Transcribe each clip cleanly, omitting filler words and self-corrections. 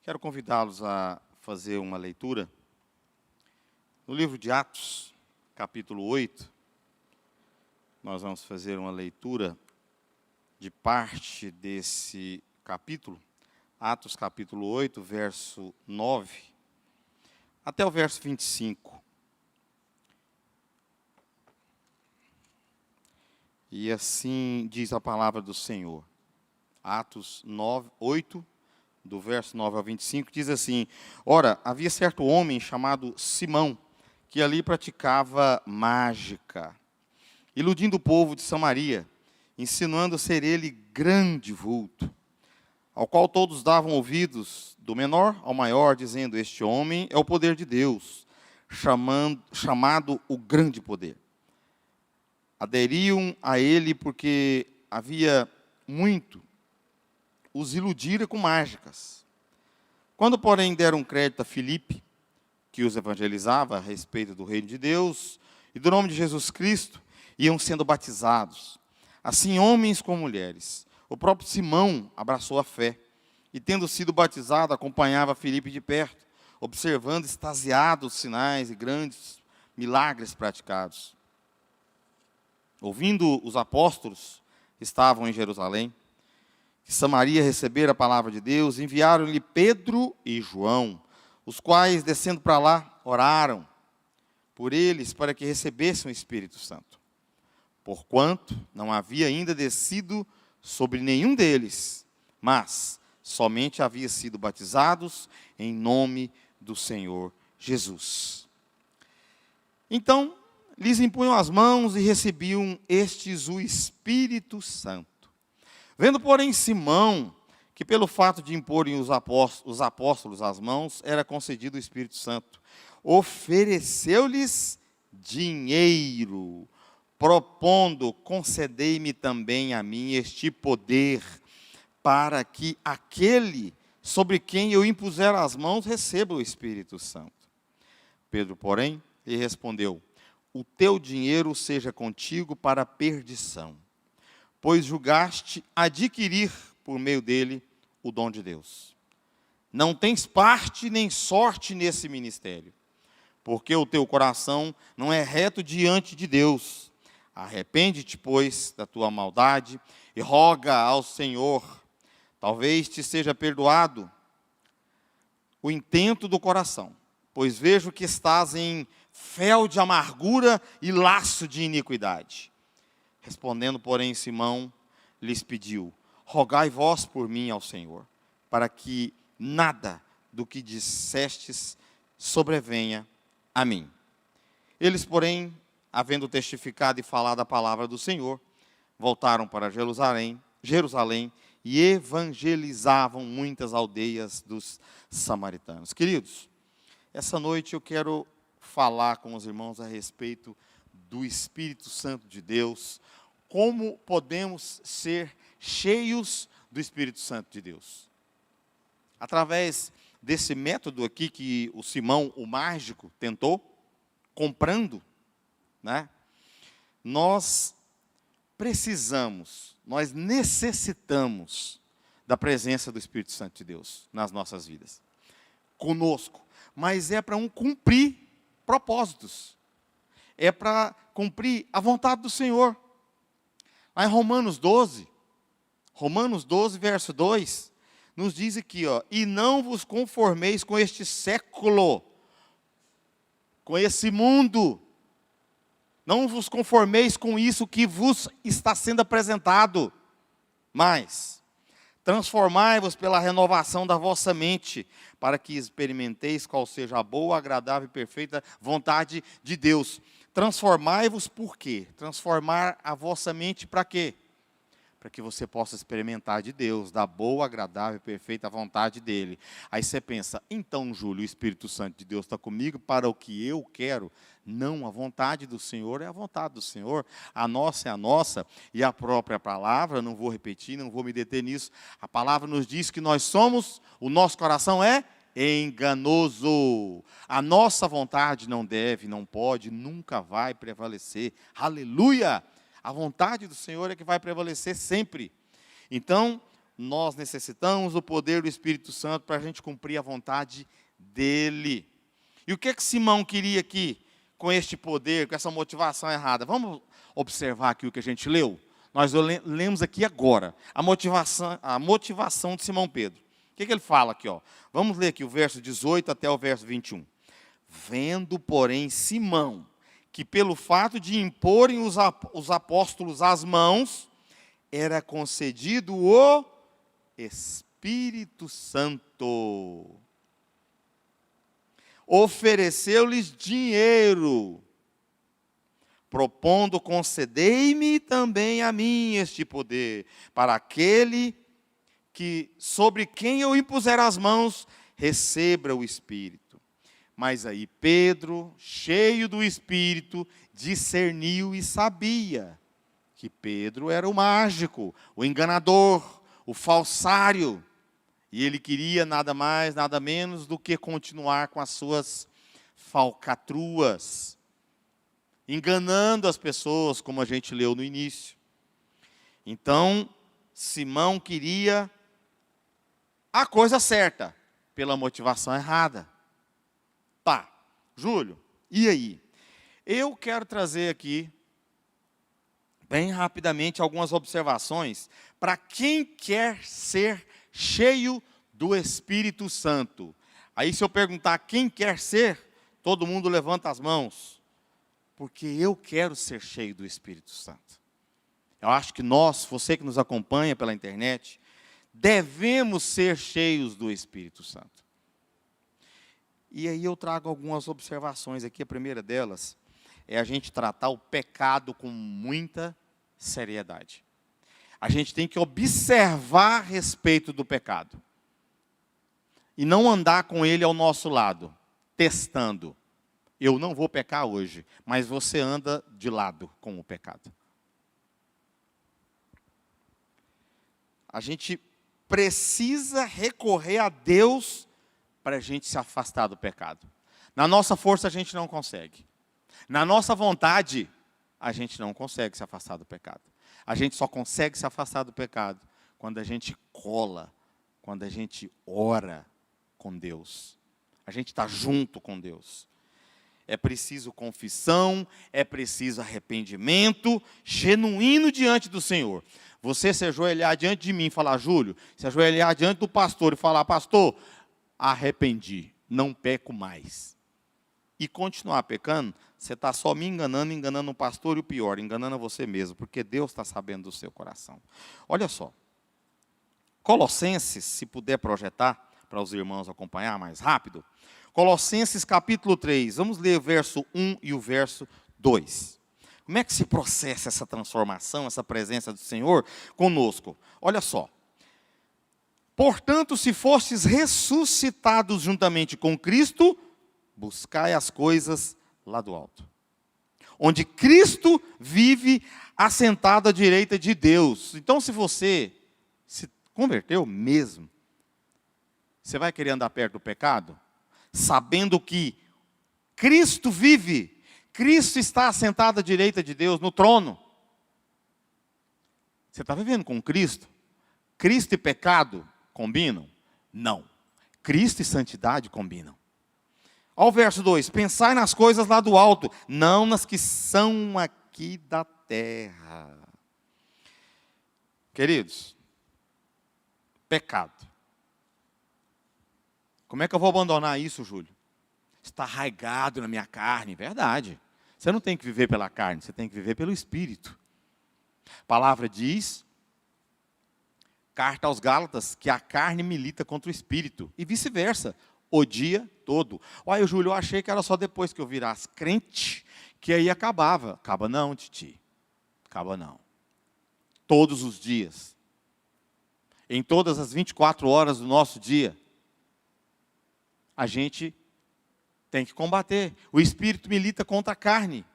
Quero convidá-los a fazer uma leitura no livro de Atos, capítulo 8. Nós vamos fazer uma leitura de parte desse capítulo, Atos capítulo 8, verso 9, até o verso 25. E assim diz a palavra do Senhor. Atos 8, do verso 9 ao 25, diz assim: Ora, havia certo homem chamado Simão, que ali praticava mágica, iludindo o povo de Samaria, insinuando ser ele grande vulto, ao qual todos davam ouvidos, do menor ao maior, dizendo: Este homem é o poder de Deus, chamado o grande poder. Aderiam a ele porque havia muito os iludira com mágicas. Quando, porém, deram crédito a Filipe, que os evangelizava a respeito do reino de Deus e do nome de Jesus Cristo, iam sendo batizados, assim homens como mulheres. O próprio Simão abraçou a fé, e tendo sido batizado, acompanhava Filipe de perto, observando extasiados os sinais e grandes milagres praticados. Ouvindo os apóstolos, estavam em Jerusalém, que Samaria recebera a palavra de Deus, enviaram-lhe Pedro e João, os quais, descendo para lá, oraram por eles para que recebessem o Espírito Santo. Porquanto não havia ainda descido sobre nenhum deles, mas somente havia sido batizados em nome do Senhor Jesus. Então, lhes impunham as mãos e recebiam estes o Espírito Santo. Vendo, porém, Simão, que pelo fato de imporem os apóstolos as mãos, era concedido o Espírito Santo, ofereceu-lhes dinheiro, propondo: concedei-me também a mim este poder, para que aquele sobre quem eu impuser as mãos receba o Espírito Santo. Pedro, porém, lhe respondeu: o teu dinheiro seja contigo para a perdição, pois julgaste adquirir por meio dele o dom de Deus. Não tens parte nem sorte nesse ministério, porque o teu coração não é reto diante de Deus. Arrepende-te, pois, da tua maldade e roga ao Senhor. Talvez te seja perdoado o intento do coração, pois vejo que estás em fel de amargura e laço de iniquidade. Respondendo, porém, Simão lhes pediu: rogai vós por mim ao Senhor, para que nada do que dissestes sobrevenha a mim. Eles, porém, havendo testificado e falado a palavra do Senhor, voltaram para Jerusalém e evangelizavam muitas aldeias dos samaritanos. Queridos, essa noite eu quero falar com os irmãos a respeito do Espírito Santo de Deus, como podemos ser cheios do Espírito Santo de Deus. Através desse método aqui que o Simão, o mágico, tentou, comprando, né? Nós necessitamos da presença do Espírito Santo de Deus nas nossas vidas, conosco, mas é para cumprir propósitos, é para cumprir a vontade do Senhor. Lá em Romanos 12, verso 2, nos diz aqui, e não vos conformeis com este século, com esse mundo, não vos conformeis com isso que vos está sendo apresentado, mas transformai-vos pela renovação da vossa mente, para que experimenteis qual seja a boa, agradável e perfeita vontade de Deus. Transformai-vos por quê? Transformar a vossa mente para quê? Para que você possa experimentar de Deus, da boa, agradável e perfeita vontade dEle. Aí você pensa: então, Júlio, o Espírito Santo de Deus está comigo para o que eu quero? Não, a vontade do Senhor é a vontade do Senhor, a nossa é a nossa, e a própria palavra, não vou repetir, não vou me deter nisso, a palavra nos diz que nós somos, o nosso coração é enganoso. A nossa vontade não deve, não pode, nunca vai prevalecer. Aleluia! A vontade do Senhor é que vai prevalecer sempre. Então, nós necessitamos do poder do Espírito Santo para a gente cumprir a vontade dele. E o que Simão queria aqui, com este poder, com essa motivação errada? Vamos observar aqui o que a gente leu? Nós lemos aqui agora, a motivação de Simão Pedro. O que ele fala aqui? Vamos ler aqui o verso 18 até o verso 21. Vendo, porém, Simão, que pelo fato de imporem os apóstolos as mãos, era concedido o Espírito Santo. Ofereceu-lhes dinheiro, propondo: concedei-me também a mim este poder, para aquele sobre quem eu impuser as mãos, receba o Espírito. Mas aí Pedro, cheio do Espírito, discerniu e sabia que Pedro era o mágico, o enganador, o falsário. E ele queria nada mais, nada menos do que continuar com as suas falcatruas, enganando as pessoas, como a gente leu no início. Então, Simão queria a coisa certa, pela motivação errada. Tá, Júlio, e aí? Eu quero trazer aqui, bem rapidamente, algumas observações para quem quer ser cheio do Espírito Santo. Aí, se eu perguntar quem quer ser, todo mundo levanta as mãos, porque eu quero ser cheio do Espírito Santo. Eu acho que você que nos acompanha pela internet, devemos ser cheios do Espírito Santo. E aí eu trago algumas observações aqui. A primeira delas é a gente tratar o pecado com muita seriedade. A gente tem que observar a respeito do pecado. E não andar com ele ao nosso lado, testando. Eu não vou pecar hoje, mas você anda de lado com o pecado. A gente precisa recorrer a Deus para a gente se afastar do pecado. Na nossa força a gente não consegue. Na nossa vontade, a gente não consegue se afastar do pecado. A gente só consegue se afastar do pecado quando a gente cola, quando a gente ora com Deus. A gente está junto com Deus. É preciso confissão, é preciso arrependimento genuíno diante do Senhor. Você se ajoelhar diante de mim e falar: Júlio, se ajoelhar diante do pastor e falar: pastor, arrependi, não peco mais. E continuar pecando, você está só me enganando o pastor, e o pior, enganando a você mesmo, porque Deus está sabendo do seu coração. Olha só, Colossenses, se puder projetar, para os irmãos acompanhar mais rápido, Colossenses capítulo 3, vamos ler o verso 1 e o verso 2. Como é que se processa essa transformação, essa presença do Senhor conosco? Olha só. Portanto, se fostes ressuscitados juntamente com Cristo, buscai as coisas lá do alto, onde Cristo vive assentado à direita de Deus. Então, se você se converteu mesmo, você vai querer andar perto do pecado? Sabendo que Cristo vive, Cristo está assentado à direita de Deus, no trono. Você está vivendo com Cristo? Cristo e pecado combinam? Não. Cristo e santidade combinam. Olha o verso 2. Pensai nas coisas lá do alto, não nas que são aqui da terra. Queridos, pecado. Como é que eu vou abandonar isso, Júlio? Está arraigado na minha carne. Verdade. Você não tem que viver pela carne, você tem que viver pelo Espírito. A palavra diz, carta aos Gálatas, que a carne milita contra o Espírito. E vice-versa, o dia todo. Olha, Júlio, eu achei que era só depois que eu virasse crente, que aí acabava. Acaba não, titi. Acaba não. Todos os dias. Em todas as 24 horas do nosso dia, a gente tem que combater. O Espírito milita contra a carne.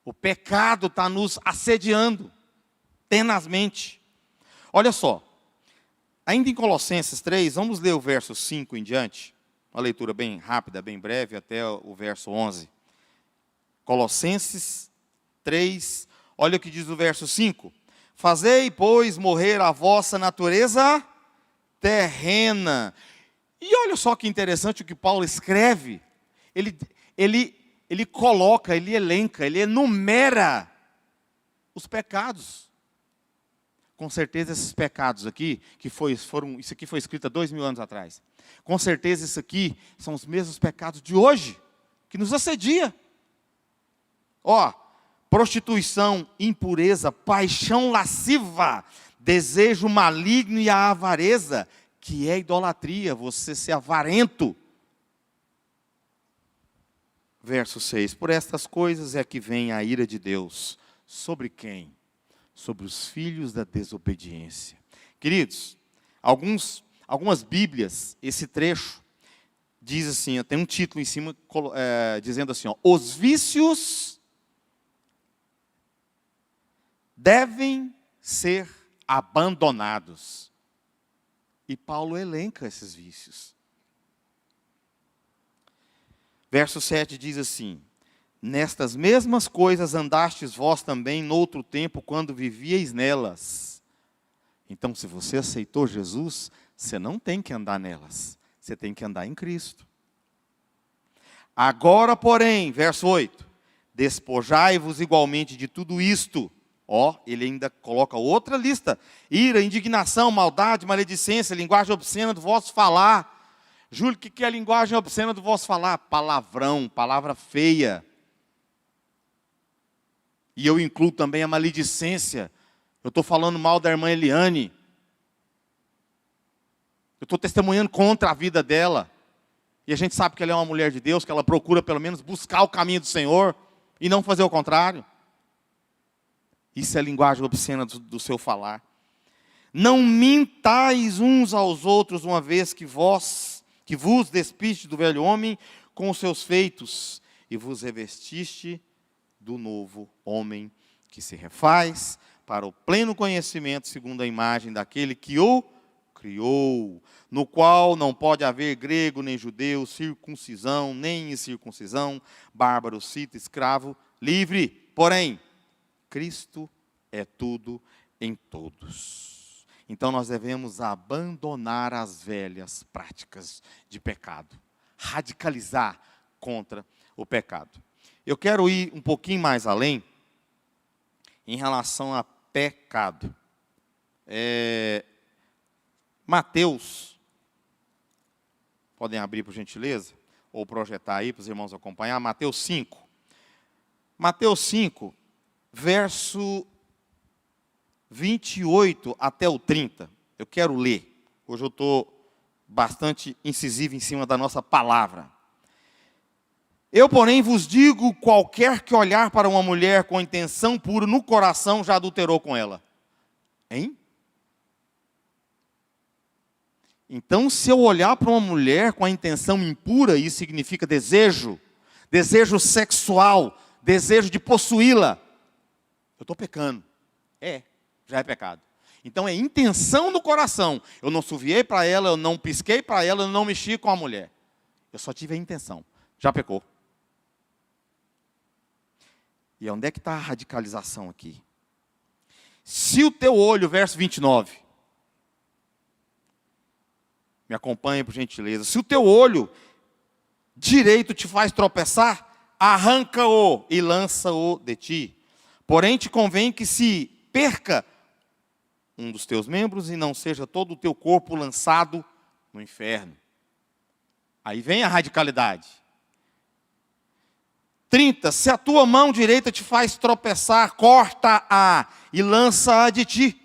O pecado está nos assediando tenazmente. Olha só, ainda em Colossenses 3, vamos ler o verso 5 em diante. Uma leitura bem rápida, bem breve, até o verso 11. Colossenses 3, olha o que diz o verso 5. Fazei, pois, morrer a vossa natureza terrena. E olha só que interessante o que Paulo escreve. Ele coloca, ele elenca, ele enumera os pecados. Com certeza esses pecados aqui, isso aqui foi escrito há 2000 anos atrás. Com certeza isso aqui são os mesmos pecados de hoje, que nos assedia. Prostituição, impureza, paixão lasciva, desejo maligno e a avareza, que é idolatria, você ser avarento. Verso 6, por estas coisas é que vem a ira de Deus. Sobre quem? Sobre os filhos da desobediência. Queridos, algumas Bíblias, esse trecho, diz assim, tem um título em cima, dizendo assim, os vícios devem ser abandonados. E Paulo elenca esses vícios. Verso 7 diz assim, nestas mesmas coisas andastes vós também noutro tempo, quando vivieis nelas. Então, se você aceitou Jesus, você não tem que andar nelas. Você tem que andar em Cristo. Agora, porém, verso 8, despojai-vos igualmente de tudo isto. Ele ainda coloca outra lista. Ira, indignação, maldade, maledicência, linguagem obscena do vosso falar. Júlio, o que é a linguagem obscena do vosso falar? Palavrão, palavra feia. E eu incluo também a maledicência. Eu estou falando mal da irmã Eliane. Eu estou testemunhando contra a vida dela. E a gente sabe que ela é uma mulher de Deus, que ela procura pelo menos buscar o caminho do Senhor e não fazer o contrário. Isso é linguagem obscena do seu falar. Não mintais uns aos outros, uma vez que vos despiste do velho homem com os seus feitos, e vos revestiste do novo homem, que se refaz para o pleno conhecimento, segundo a imagem daquele que o criou, no qual não pode haver grego nem judeu, circuncisão nem incircuncisão, bárbaro, cita, escravo, livre. Porém, Cristo é tudo em todos. Então nós devemos abandonar as velhas práticas de pecado, radicalizar contra o pecado. Eu quero ir um pouquinho mais além em relação a pecado. Mateus, podem abrir por gentileza, ou projetar aí para os irmãos acompanhar, Mateus 5. Mateus 5, verso 28 até o 30. Eu quero ler. Hoje eu estou bastante incisivo em cima da nossa palavra. Eu, porém, vos digo, qualquer que olhar para uma mulher com intenção pura no coração, já adulterou com ela. Hein? Então, se eu olhar para uma mulher com a intenção impura, isso significa desejo sexual, desejo de possuí-la, eu estou pecando. Já é pecado. Então, é intenção no coração. Eu não suviei para ela, eu não pisquei para ela, eu não mexi com a mulher. Eu só tive a intenção. Já pecou. E onde é que está a radicalização aqui? Se o teu olho, verso 29, me acompanhe por gentileza. Se o teu olho direito te faz tropeçar, arranca-o e lança-o de ti. Porém, te convém que se perca um dos teus membros e não seja todo o teu corpo lançado no inferno. Aí vem a radicalidade. 30, se a tua mão direita te faz tropeçar, corta-a e lança-a de ti.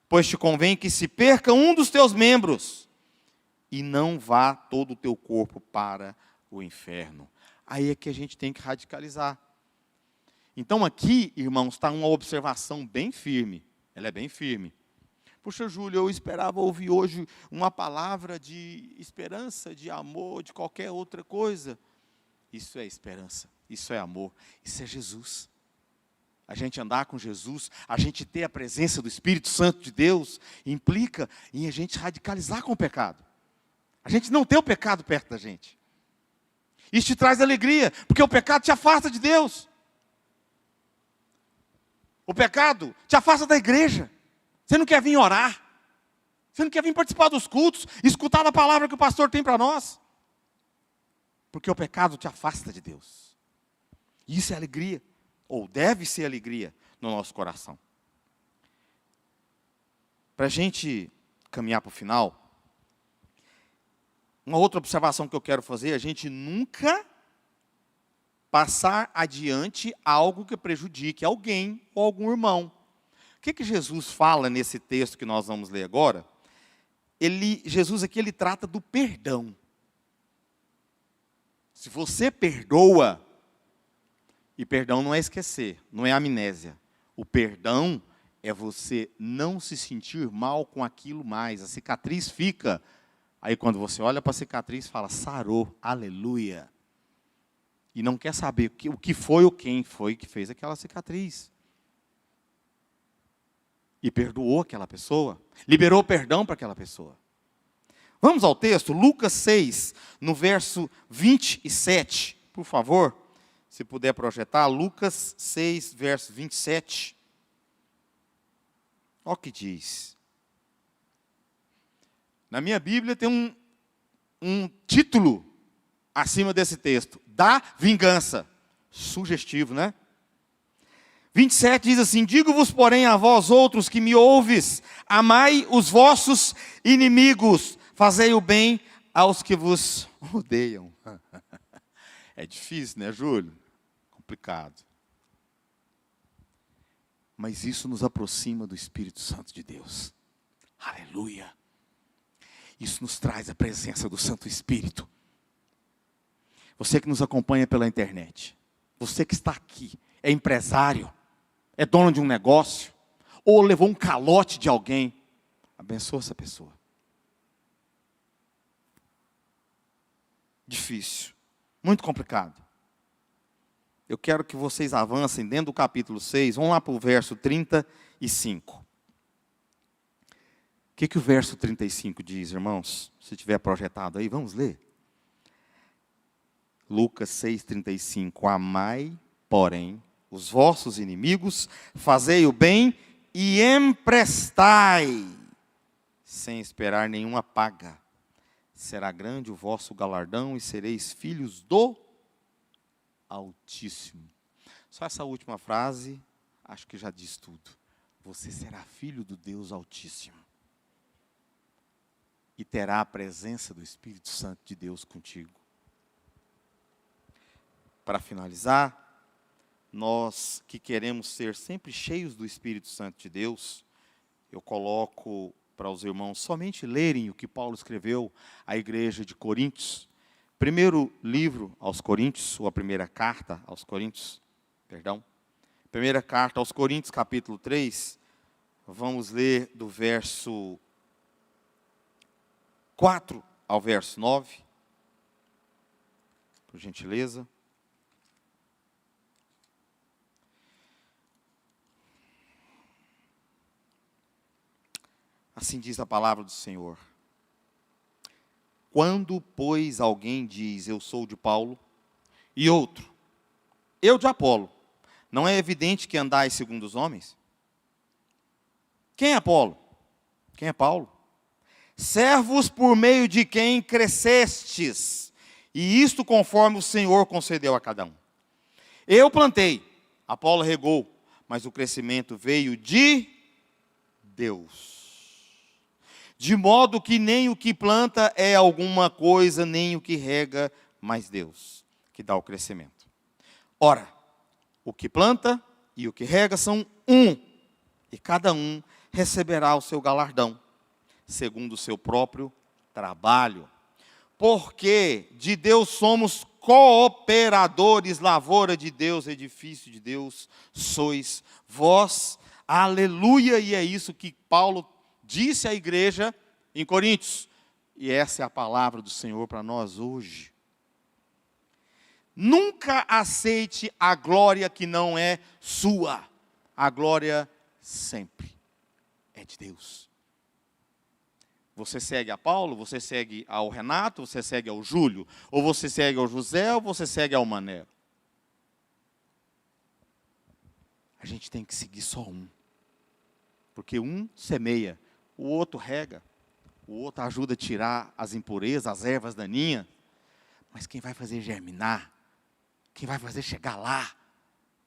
Pois te convém que se perca um dos teus membros e não vá todo o teu corpo para o inferno. Aí é que a gente tem que radicalizar. Então aqui, irmãos, está uma observação bem firme. Ela é bem firme. Puxa, Júlio, eu esperava ouvir hoje uma palavra de esperança, de amor, de qualquer outra coisa. Isso é esperança, isso é amor, isso é Jesus. A gente andar com Jesus, a gente ter a presença do Espírito Santo de Deus, implica em a gente radicalizar com o pecado. A gente não ter o pecado perto da gente. Isso te traz alegria, porque o pecado te afasta de Deus. O pecado te afasta da igreja. Você não quer vir orar. Você não quer vir participar dos cultos, escutar a palavra que o pastor tem para nós. Porque o pecado te afasta de Deus. Isso é alegria, ou deve ser alegria no nosso coração. Para a gente caminhar para o final, uma outra observação que eu quero fazer é a gente nunca passar adiante algo que prejudique alguém ou algum irmão. O que Jesus fala nesse texto que nós vamos ler agora? Jesus aqui ele trata do perdão. Se você perdoa, e perdão não é esquecer, não é amnésia. O perdão é você não se sentir mal com aquilo mais. A cicatriz fica. Aí quando você olha para a cicatriz, fala, sarou, aleluia. E não quer saber o que foi ou quem foi que fez aquela cicatriz. E perdoou aquela pessoa. Liberou perdão para aquela pessoa. Vamos ao texto, Lucas 6, no verso 27, por favor. Se puder projetar, Lucas 6, verso 27. Olha o que diz. Na minha Bíblia tem um título acima desse texto. Da vingança. Sugestivo, né? 27 diz assim, digo-vos, porém, a vós outros que me ouves, amai os vossos inimigos, fazei o bem aos que vos odeiam. É difícil, né, Júlio? Complicado. Mas isso nos aproxima do Espírito Santo de Deus. Aleluia. Isso nos traz a presença do Santo Espírito. Você que nos acompanha pela internet, você que está aqui, é empresário, é dono de um negócio, ou levou um calote de alguém, abençoa essa pessoa. Difícil, muito complicado. Eu quero que vocês avancem dentro do capítulo 6, vamos lá para o verso 35. O que o verso 35 diz, irmãos? Se tiver projetado aí, vamos ler. Lucas 6,35. Amai, porém, os vossos inimigos, fazei o bem e emprestai, sem esperar nenhuma paga. Será grande o vosso galardão e sereis filhos do Altíssimo. Só essa última frase, acho que já diz tudo. Você será filho do Deus Altíssimo. E terá a presença do Espírito Santo de Deus contigo. Para finalizar, nós que queremos ser sempre cheios do Espírito Santo de Deus, eu coloco para os irmãos somente lerem o que Paulo escreveu à igreja de Coríntios. Primeiro livro aos Coríntios, ou a primeira carta aos Coríntios, perdão. Primeira carta aos Coríntios, capítulo 3, vamos ler do verso 4 ao verso 9, por gentileza. Assim diz a palavra do Senhor. Quando, pois, alguém diz, eu sou de Paulo, e outro, eu de Apolo, não é evidente que andais segundo os homens? Quem é Apolo? Quem é Paulo? Servos por meio de quem crescestes, e isto conforme o Senhor concedeu a cada um. Eu plantei, Apolo regou, mas o crescimento veio de Deus. De modo que nem o que planta é alguma coisa, nem o que rega, mas Deus, que dá o crescimento. Ora, o que planta e o que rega são um, e cada um receberá o seu galardão, segundo o seu próprio trabalho. Porque de Deus somos cooperadores, lavoura de Deus, edifício de Deus, sois vós. Aleluia! E é isso que Paulo disse à igreja em Coríntios. E essa é a palavra do Senhor para nós hoje. Nunca aceite a glória que não é sua. A glória sempre é de Deus. Você segue a Paulo, você segue ao Renato, você segue ao Júlio, ou você segue ao José, ou você segue ao Manero. a gente tem que seguir só um. Porque um semeia, o outro rega, o outro ajuda a tirar as impurezas, as ervas daninhas. Mas quem vai fazer germinar, quem vai fazer chegar lá,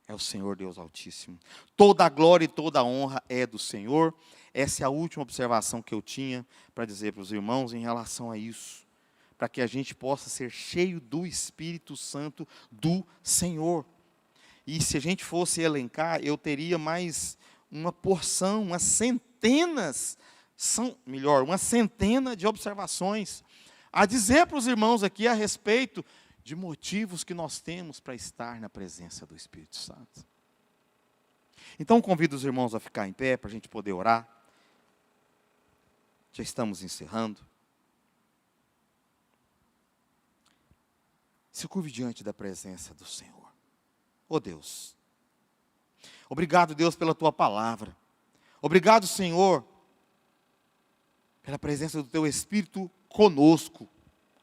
é o Senhor Deus Altíssimo. Toda a glória e toda a honra é do Senhor. Essa é a última observação que eu tinha para dizer para os irmãos em relação a isso. Para que a gente possa ser cheio do Espírito Santo do Senhor. E se a gente fosse elencar, eu teria mais uma porção, umas centena de observações a dizer para os irmãos aqui a respeito de motivos que nós temos para estar na presença do Espírito Santo. Então, convido os irmãos a ficar em pé para a gente poder orar. Já estamos encerrando. Se curve diante da presença do Senhor. Oh Deus, obrigado, Deus, pela Tua palavra. Obrigado, Senhor, pela presença do Teu Espírito conosco,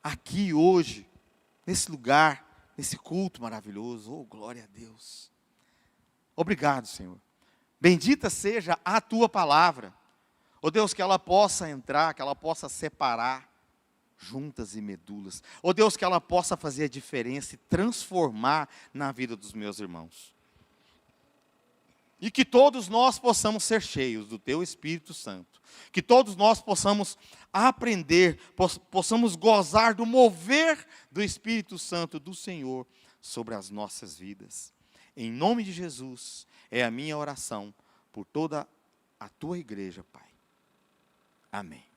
aqui hoje, nesse lugar, nesse culto maravilhoso. Oh, glória a Deus. Obrigado, Senhor. Bendita seja a Tua palavra. Oh Deus, que ela possa entrar, que ela possa separar juntas e medulas. Oh Deus, que ela possa fazer a diferença e transformar na vida dos meus irmãos. E que todos nós possamos ser cheios do Teu Espírito Santo. Que todos nós possamos aprender, possamos gozar do mover do Espírito Santo do Senhor sobre as nossas vidas. Em nome de Jesus, é a minha oração por toda a Tua igreja, Pai. Amém.